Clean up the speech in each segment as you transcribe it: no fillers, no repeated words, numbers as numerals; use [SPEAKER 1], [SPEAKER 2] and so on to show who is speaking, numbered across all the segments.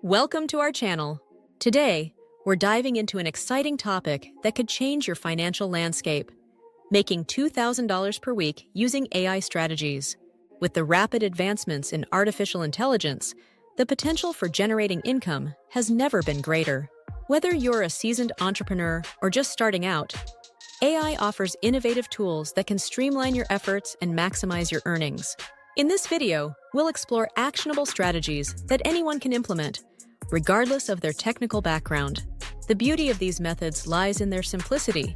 [SPEAKER 1] Welcome to our channel. Today, we're diving into an exciting topic that could change your financial landscape: making $2,000 per week using AI strategies. With the rapid advancements in artificial intelligence, the potential for generating income has never been greater. Whether you're a seasoned entrepreneur or just starting out, AI offers innovative tools that can streamline your efforts and maximize your earnings. In this video, we'll explore actionable strategies that anyone can implement, regardless of their technical background. The beauty of these methods lies in their simplicity.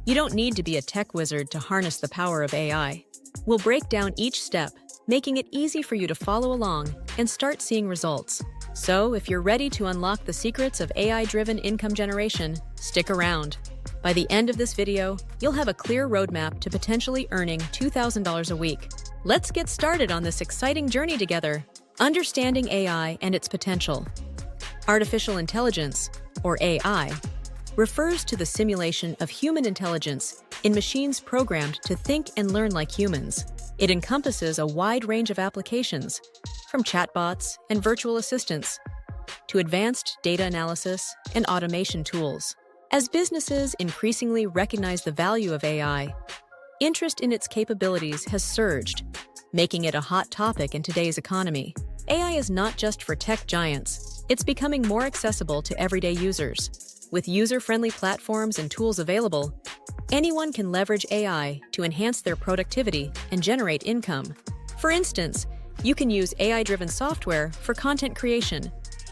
[SPEAKER 1] You don't need to be a tech wizard to harness the power of AI. We'll break down each step, making it easy for you to follow along and start seeing results. So, if you're ready to unlock the secrets of AI-driven income generation, stick around. By the end of this video, you'll have a clear roadmap to potentially earning $2,000 a week. Let's get started on this exciting journey together, understanding AI and its potential. Artificial intelligence, or AI, refers to the simulation of human intelligence in machines programmed to think and learn like humans. It encompasses a wide range of applications, from chatbots and virtual assistants to advanced data analysis and automation tools. As businesses increasingly recognize the value of AI, interest in its capabilities has surged, making it a hot topic in today's economy. AI is not just for tech giants. It's becoming more accessible to everyday users. With user-friendly platforms and tools available, anyone can leverage AI to enhance their productivity and generate income. For instance, you can use AI-driven software for content creation,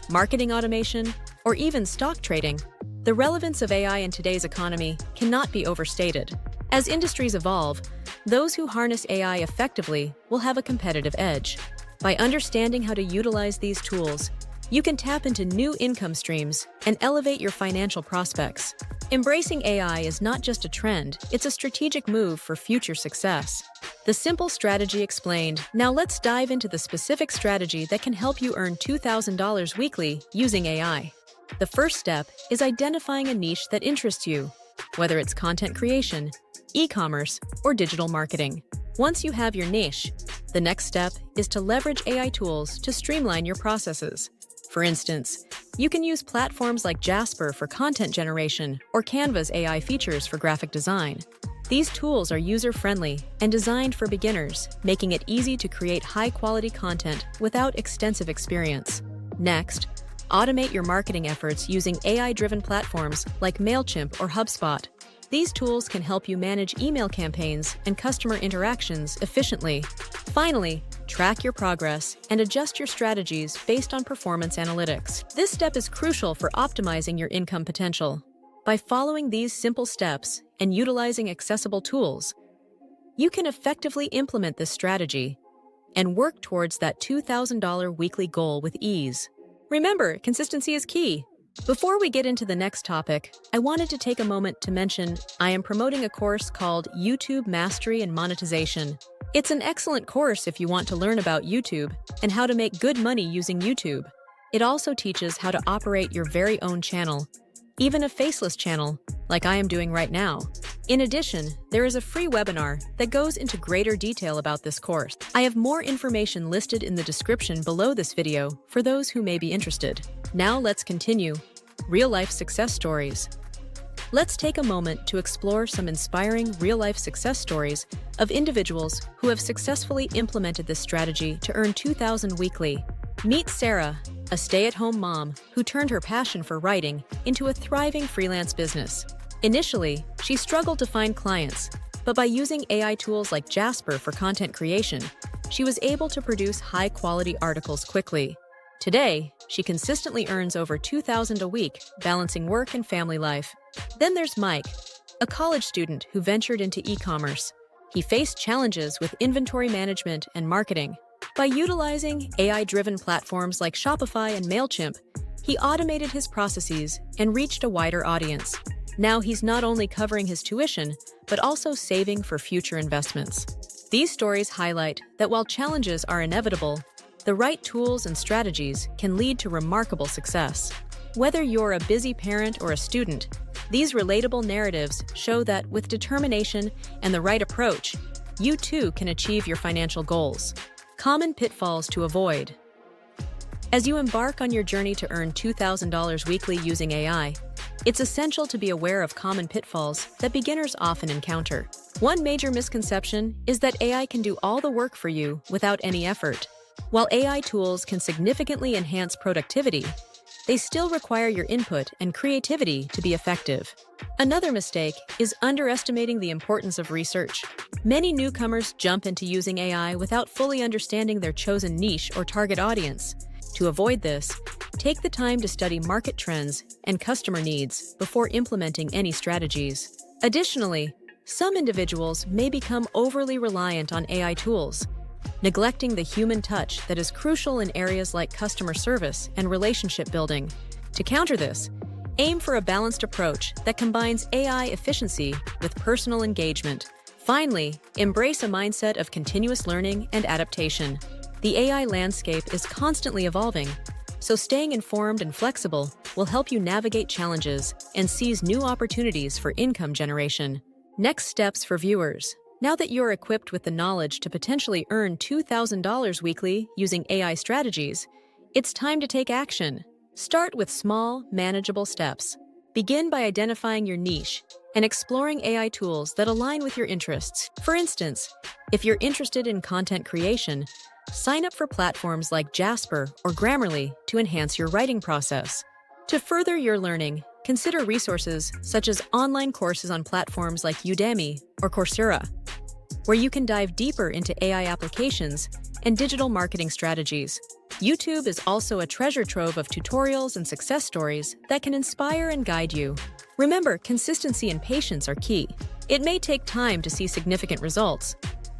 [SPEAKER 1] marketing automation, or even stock trading. The relevance of AI in today's economy cannot be overstated. As industries evolve, those who harness AI effectively will have a competitive edge. By understanding how to utilize these tools, you can tap into new income streams and elevate your financial prospects. Embracing AI is not just a trend, it's a strategic move for future success. The simple strategy explained. Now let's dive into the specific strategy that can help you earn $2,000 weekly using AI. The first step is identifying a niche that interests you, whether it's content creation, e-commerce, or digital marketing. Once you have your niche, the next step is to leverage AI tools to streamline your processes. For instance, you can use platforms like Jasper for content generation or Canva's AI features for graphic design. These tools are user-friendly and designed for beginners, making it easy to create high-quality content without extensive experience. Next, automate your marketing efforts using AI-driven platforms like MailChimp or HubSpot. These tools can help you manage email campaigns and customer interactions efficiently. Finally, track your progress and adjust your strategies based on performance analytics. This step is crucial for optimizing your income potential. By following these simple steps and utilizing accessible tools, you can effectively implement this strategy and work towards that $2,000 weekly goal with ease. Remember, consistency is key. Before we get into the next topic, I wanted to take a moment to mention I am promoting a course called YouTube Mastery and Monetization. It's an excellent course if you want to learn about YouTube and how to make good money using YouTube. It also teaches how to operate your very own channel, even a faceless channel, like I am doing right now. In addition, there is a free webinar that goes into greater detail about this course. I have more information listed in the description below this video for those who may be interested. Now let's continue. Real-life success stories. Let's take a moment to explore some inspiring real-life success stories of individuals who have successfully implemented this strategy to earn $2,000 weekly. Meet Sarah, a stay-at-home mom who turned her passion for writing into a thriving freelance business. Initially, she struggled to find clients, but by using AI tools like Jasper for content creation, she was able to produce high-quality articles quickly. Today, she consistently earns over $2,000 a week, balancing work and family life. Then there's Mike, a college student who ventured into e-commerce. He faced challenges with inventory management and marketing. By utilizing AI-driven platforms like Shopify and MailChimp, he automated his processes and reached a wider audience. Now he's not only covering his tuition, but also saving for future investments. These stories highlight that while challenges are inevitable, the right tools and strategies can lead to remarkable success. Whether you're a busy parent or a student, these relatable narratives show that with determination and the right approach, you too can achieve your financial goals. Common pitfalls to avoid. As you embark on your journey to earn $2,000 weekly using AI, it's essential to be aware of common pitfalls that beginners often encounter. One major misconception is that AI can do all the work for you without any effort. While AI tools can significantly enhance productivity, they still require your input and creativity to be effective. Another mistake is underestimating the importance of research. Many newcomers jump into using AI without fully understanding their chosen niche or target audience. To avoid this, take the time to study market trends and customer needs before implementing any strategies. Additionally, some individuals may become overly reliant on AI tools, neglecting the human touch that is crucial in areas like customer service and relationship building. To counter this, aim for a balanced approach that combines AI efficiency with personal engagement. Finally, embrace a mindset of continuous learning and adaptation. The AI landscape is constantly evolving, so staying informed and flexible will help you navigate challenges and seize new opportunities for income generation. Next steps for viewers. Now that you're equipped with the knowledge to potentially earn $2,000 weekly using AI strategies, it's time to take action. Start with small, manageable steps. Begin by identifying your niche and exploring AI tools that align with your interests. For instance, if you're interested in content creation, sign up for platforms like Jasper or Grammarly to enhance your writing process. To further your learning, consider resources such as online courses on platforms like Udemy or Coursera, where you can dive deeper into AI applications and digital marketing strategies. YouTube is also a treasure trove of tutorials and success stories that can inspire and guide you. Remember, consistency and patience are key. It may take time to see significant results,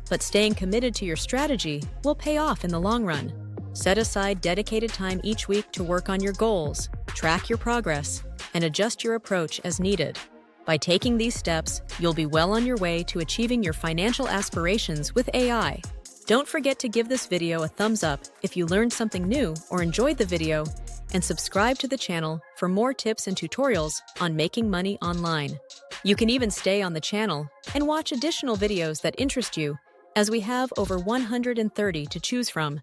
[SPEAKER 1] but staying committed to your strategy will pay off in the long run. Set aside dedicated time each week to work on your goals, track your progress, and adjust your approach as needed. By taking these steps, you'll be well on your way to achieving your financial aspirations with AI. Don't forget to give this video a thumbs up if you learned something new or enjoyed the video, and subscribe to the channel for more tips and tutorials on making money online. You can even stay on the channel and watch additional videos that interest you, as we have over 130 to choose from.